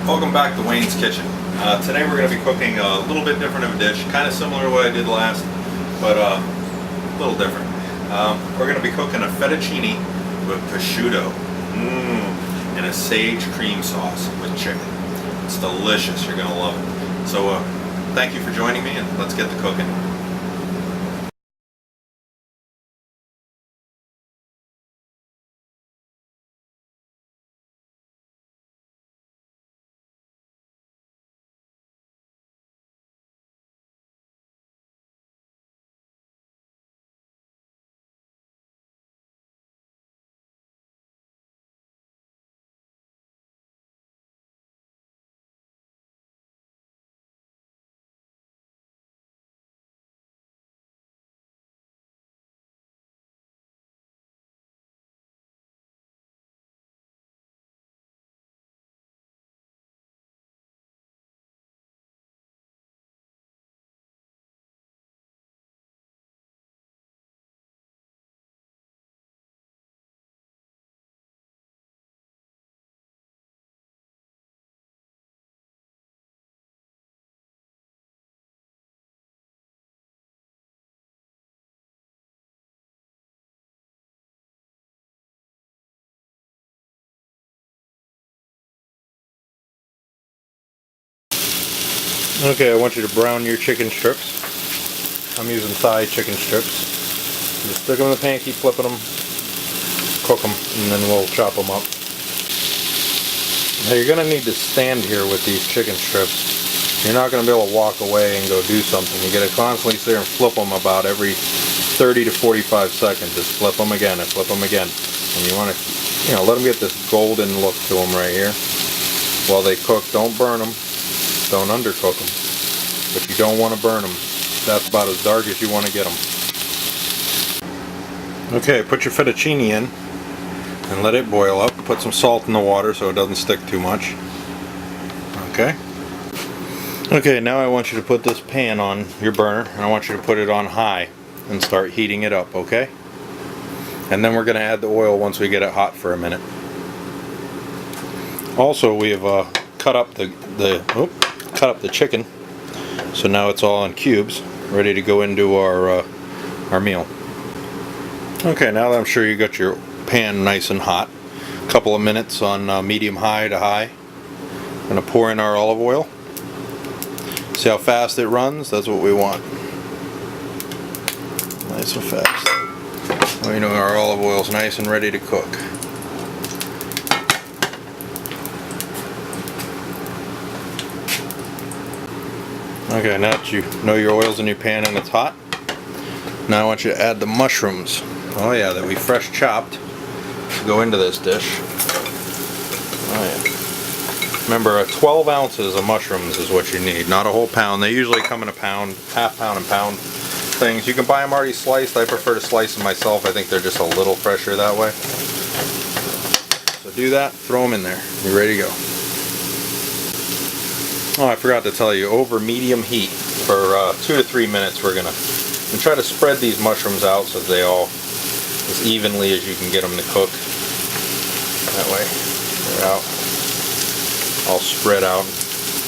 Welcome back to Wayne's Kitchen. Today we're going to be cooking a little bit different of a dish, kind of similar to what I did last, but a little different. We're going to be cooking a fettuccine with prosciutto and a sage cream sauce with chicken. It's delicious. You're going to love it. So thank you for joining me, and let's get to cooking. Okay, I want you to brown your chicken strips. I'm using thigh chicken strips. Just stick them in the pan, keep flipping them, cook them, and then we'll chop them up. Now you're going to need to stand here with these chicken strips. You're not going to be able to walk away and go do something. You got to constantly sit there and flip them about every 30 to 45 seconds. Just flip them again and flip them again. And you want to, let them get this golden look to them right here. While they cook, don't burn them. Don't undercook them, but you don't want to burn them. That's about as dark as you want to get them. Okay, put your fettuccine in and let it boil up. Put some salt in the water so it doesn't stick too much. Okay, now I want you to put this pan on your burner, and I want you to put it on high and start heating it up, okay? And then we're going to add the oil once we get it hot for a minute. Also, we have cut up the chicken, so now it's all in cubes, ready to go into our meal. Okay, now that I'm sure you got your pan nice and hot, a couple of minutes on medium high to high. I'm going to pour in our olive oil. See how fast it runs? That's what we want. Nice and fast. Well, our olive oil is nice and ready to cook. Okay, now that you know your oil's in your pan and it's hot, now I want you to add the mushrooms. Oh yeah, that we fresh chopped to go into this dish. Oh yeah. Remember, 12 ounces of mushrooms is what you need, not a whole pound. They usually come in a pound, half pound and pound things. You can buy them already sliced. I prefer to slice them myself. I think they're just a little fresher that way. So do that, throw them in there. You're ready to go. Oh, I forgot to tell you, over medium heat for 2 to 3 minutes we're going to try to spread these mushrooms out so they all as evenly as you can get them to cook. That way they're out, all spread out,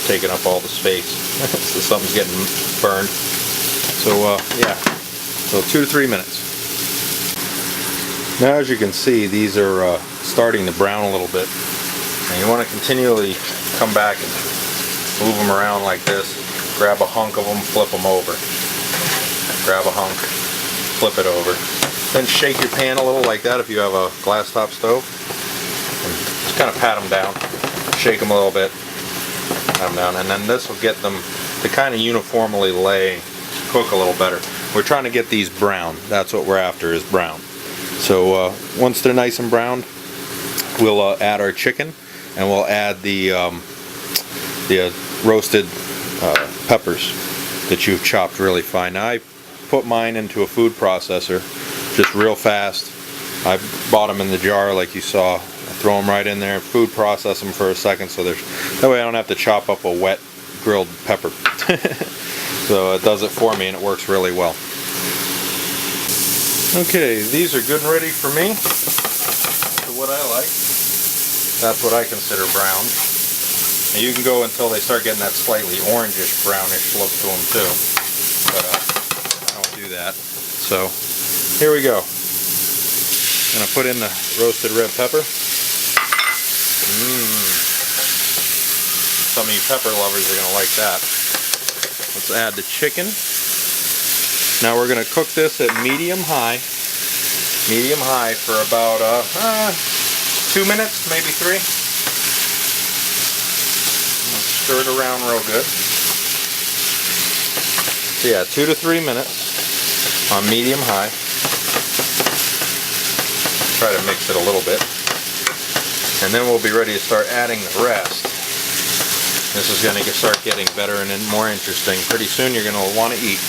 taking up all the space. So something's getting burned. So yeah, so 2 to 3 minutes. Now as you can see, these are starting to brown a little bit. And you want to continually come back and move them around like this. Grab a hunk of them, flip them over. Grab a hunk, flip it over. Then shake your pan a little like that if you have a glass top stove. And just kind of pat them down. Shake them a little bit. Pat them down. And then this will get them to kind of uniformly lay, cook a little better. We're trying to get these brown. That's what we're after, is brown. So once they're nice and browned, we'll add our chicken, and we'll add the roasted peppers that you've chopped really fine. Now I put mine into a food processor just real fast. I bought them in the jar like you saw. I throw them right in there, food process them for a second, so that way I don't have to chop up a wet grilled pepper. So it does it for me, and it works really well. Okay, these are good and ready for me. To what I like. That's what I consider brown. Now you can go until they start getting that slightly orangish, brownish look to them too. But I don't do that. So here we go. I'm going to put in the roasted red pepper. Some of you pepper lovers are going to like that. Let's add the chicken. Now we're going to cook this at medium high for about 2 minutes, maybe 3. Stir it around real good. So yeah, 2 to 3 minutes on medium high. Try to mix it a little bit. And then we'll be ready to start adding the rest. This is going to start getting better and more interesting. Pretty soon you're going to want to eat.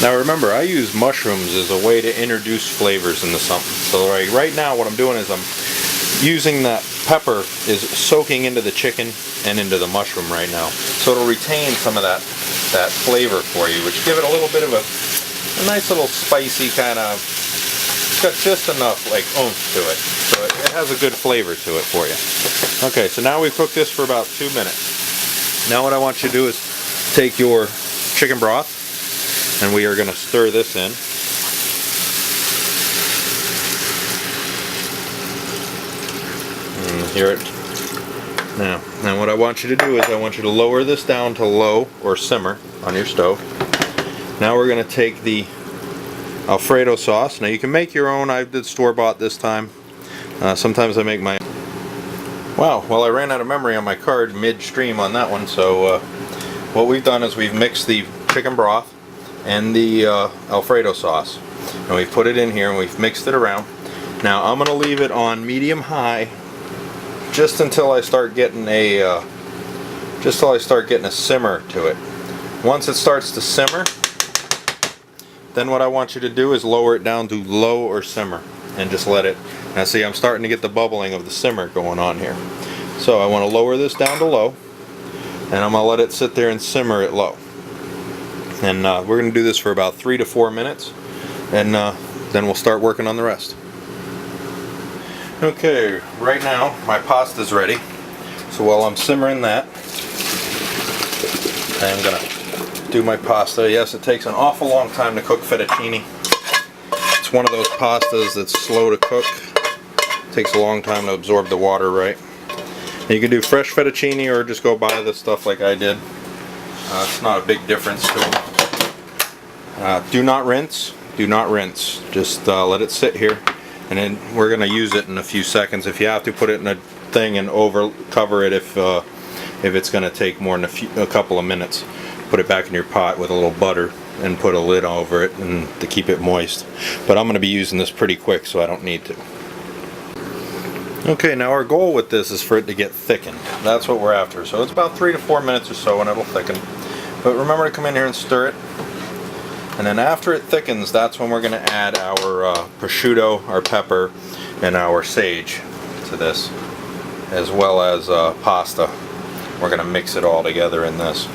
Now remember, I use mushrooms as a way to introduce flavors into something. So right now what I'm doing is I'm using that pepper is soaking into the chicken and into the mushroom right now. So it'll retain some of that flavor for you, which give it a little bit of a nice little spicy kind of, it's got just enough like oomph to it. So it has a good flavor to it for you. Okay, so now we've cooked this for about 2 minutes. Now what I want you to do is take your chicken broth and we are going to stir this in. Hear it now what I want you to do is I want you to lower this down to low or simmer on your stove. Now we're going to take the Alfredo sauce. Now you can make your own. I did store-bought this time. Sometimes I make my own. Wow, well I ran out of memory on my card midstream on that one, so what we've done is we've mixed the chicken broth and the Alfredo sauce, and we've put it in here and we've mixed it around. Now I'm going to leave it on medium high just until I start getting a simmer to it. Once it starts to simmer, then what I want you to do is lower it down to low or simmer and just let it. Now see, I'm starting to get the bubbling of the simmer going on here. So I want to lower this down to low, and I'm going to let it sit there and simmer at low. And we're going to do this for about 3 to 4 minutes, and then we'll start working on the rest. Okay, right now my pasta's ready. So while I'm simmering that, I'm going to do my pasta. Yes, it takes an awful long time to cook fettuccine. It's one of those pastas that's slow to cook. It takes a long time to absorb the water right. And you can do fresh fettuccine or just go buy this stuff like I did. It's not a big difference to them. Do not rinse. Do not rinse. Just let it sit here. And then we're going to use it in a few seconds. If you have to, put it in a thing and cover it if it's going to take more than a couple of minutes. Put it back in your pot with a little butter and put a lid over it and to keep it moist. But I'm going to be using this pretty quick, so I don't need to. Okay, now our goal with this is for it to get thickened. That's what we're after. So it's about 3 to 4 minutes or so and it'll thicken. But remember to come in here and stir it. And then after it thickens, that's when we're going to add our prosciutto, our pepper, and our sage to this, as well as pasta. We're going to mix it all together in this.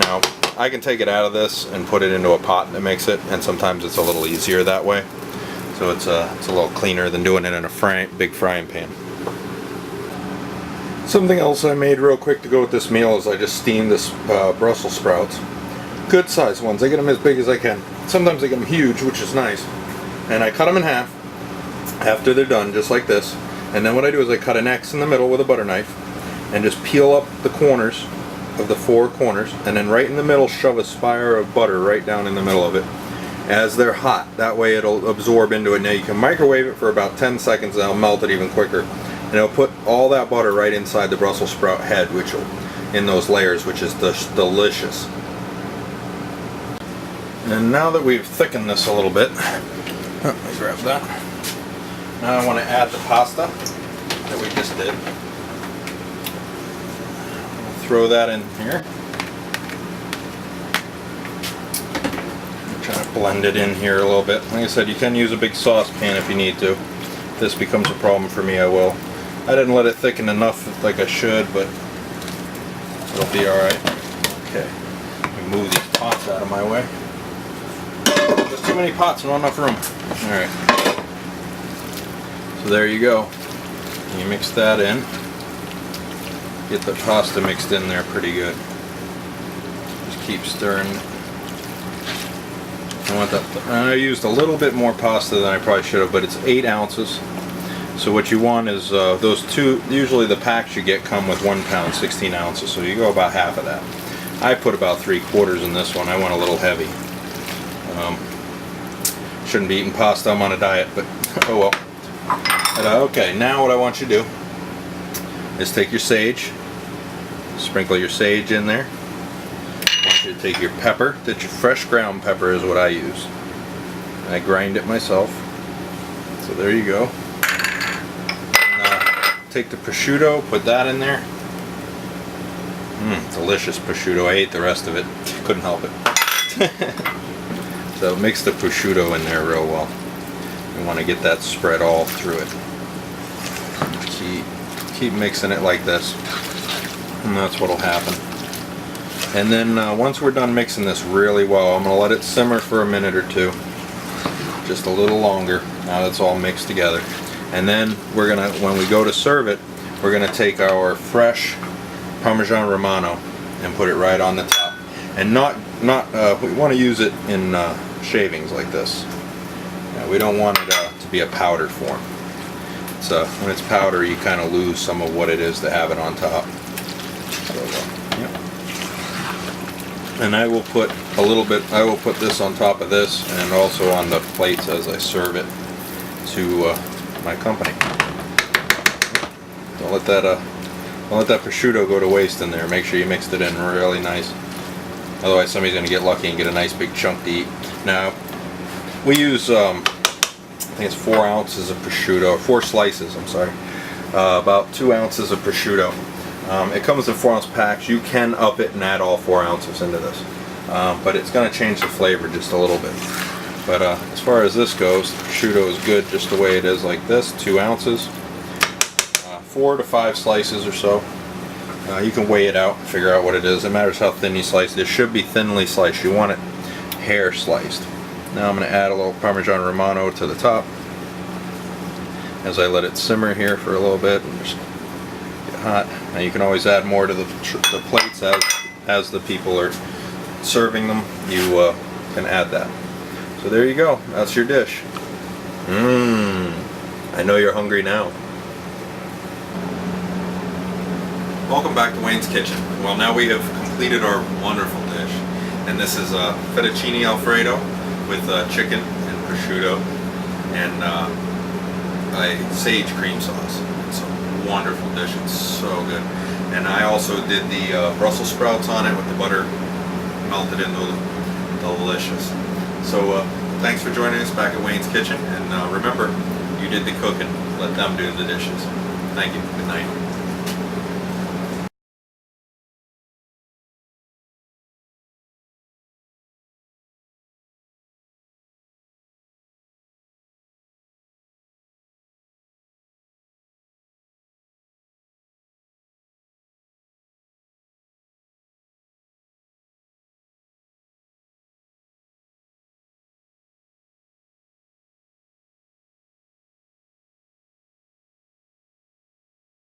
Now, I can take it out of this and put it into a pot to mix it, and sometimes it's a little easier that way. So it's a little cleaner than doing it in a big frying pan. Something else I made real quick to go with this meal is I just steamed this Brussels sprouts. Good sized ones. I get them as big as I can. Sometimes I get them huge, which is nice. And I cut them in half after they're done, just like this. And then what I do is I cut an X in the middle with a butter knife and just peel up the corners of the 4 corners, and then right in the middle shove a spire of butter right down in the middle of it as they're hot. That way it'll absorb into it. Now you can microwave it for about 10 seconds and it'll melt it even quicker. And it'll put all that butter right inside the Brussels sprout head, which will, in those layers, which is delicious. And now that we've thickened this a little bit, let me grab that. Now I want to add the pasta that we just did. Throw that in here. I'm trying to blend it in here a little bit. Like I said, you can use a big saucepan if you need to. If this becomes a problem for me, I will. I didn't let it thicken enough like I should, but it'll be alright. Okay, let me move these pots out of my way. There's too many pots and not enough room. Alright. So there you go. You mix that in. Get the pasta mixed in there pretty good. Just keep stirring. I used a little bit more pasta than I probably should have, but it's 8 ounces. So what you want is those two, usually the packs you get come with 1 pound, 16 ounces, so you go about half of that. I put about 3/4 in this one. I went a little heavy. Shouldn't be eating pasta, I'm on a diet, but oh well. But, okay, now what I want you to do is take your sage, sprinkle your sage in there. I want you to take your pepper, your fresh ground pepper is what I use. I grind it myself, so there you go. And, take the prosciutto, put that in there. Delicious prosciutto. I ate the rest of it, couldn't help it. So mix the prosciutto in there real well. You want to get that spread all through it. Keep mixing it like this, and that's what'll happen. And then once we're done mixing this really well, I'm going to let it simmer for a minute or two, just a little longer. Now that's all mixed together, and then we're gonna, when we go to serve it, we're gonna take our fresh Parmesan Romano and put it right on the top. And we want to use it in shavings like this. We don't want it to be a powder form. So when it's powder, you kind of lose some of what it is to have it on top. So, yeah. And I will put a little bit. I will put this on top of this, and also on the plates as I serve it to my company. Don't let that prosciutto go to waste in there. Make sure you mixed it in really nice. Otherwise, somebody's going to get lucky and get a nice big chunk to eat. Now, we use, I think it's 4 ounces of prosciutto, 4 slices, I'm sorry. About 2 ounces of prosciutto. It comes in 4-ounce packs. You can up it and add all 4 ounces into this. But it's going to change the flavor just a little bit. But as far as this goes, the prosciutto is good just the way it is, like this, 2 ounces. 4 to 5 slices or so. You can weigh it out and figure out what it is. It matters how thin you slice it. It should be thinly sliced. You want it hair sliced. Now I'm going to add a little Parmesan Romano to the top as I let it simmer here for a little bit and just get hot. Now you can always add more to the plates as the people are serving them. You can add that. So there you go. That's your dish. I know you're hungry now. Welcome back to Wayne's Kitchen. Well, now we have completed our wonderful dish, and this is a Fettuccine Alfredo with chicken and prosciutto and a sage cream sauce. It's a wonderful dish. It's so good. And I also did the Brussels sprouts on it with the butter melted in. Those delicious. So thanks for joining us back at Wayne's Kitchen, and remember, you did the cooking. Let them do the dishes. Thank you. Good night.